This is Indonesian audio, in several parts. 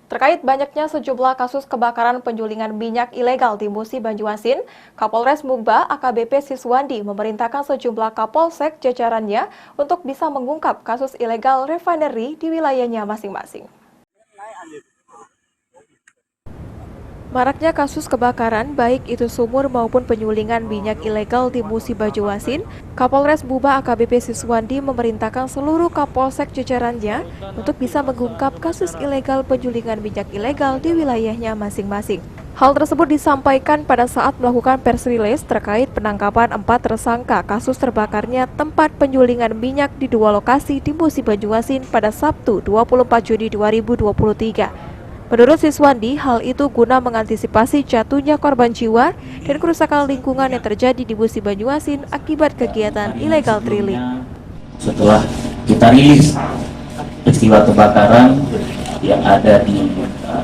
Terkait banyaknya sejumlah kasus kebakaran penjulingan minyak ilegal di Musi Banjuasin, Kapolres Mugba AKBP Siswandi memerintahkan sejumlah kapolsek jajarannya untuk bisa mengungkap kasus ilegal refinery di wilayahnya masing-masing. Maraknya kasus kebakaran, baik itu sumur maupun penyulingan minyak ilegal di Musi Banjuasin, Kapolres Mugba AKBP Siswandi memerintahkan seluruh kapolsek jajarannya untuk bisa mengungkap kasus ilegal penyulingan minyak ilegal di wilayahnya masing-masing. Hal tersebut disampaikan pada saat melakukan press release terkait penangkapan 4 tersangka kasus terbakarnya tempat penyulingan minyak di 2 lokasi di Musi Banjuasin pada Sabtu 24 Juni 2023. Menurut Siswandi, hal itu guna mengantisipasi jatuhnya korban jiwa dan kerusakan lingkungan yang terjadi di Musi Banjuasin akibat kegiatan illegal drilling. Setelah kita rilis peristiwa kebakaran yang ada di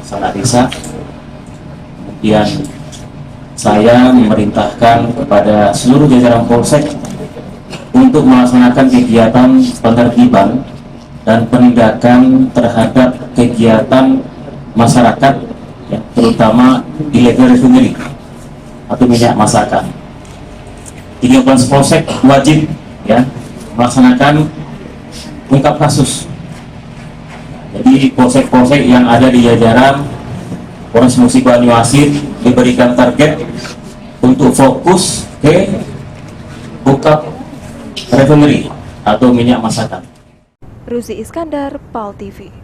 sana desa, kemudian saya memerintahkan kepada seluruh jajaran polsek untuk melaksanakan kegiatan penertiban dan penindakan terhadap kegiatan masyarakat, ya, terutama illegal refinery atau minyak masakan. 13 polsek wajib ya melaksanakan ungkap kasus. Jadi polsek-polsek yang ada di jajaran Polres Musi Banjuasin diberikan target untuk fokus ke ungkap refinery atau minyak masakan. Ruzi Iskandar, PAL TV.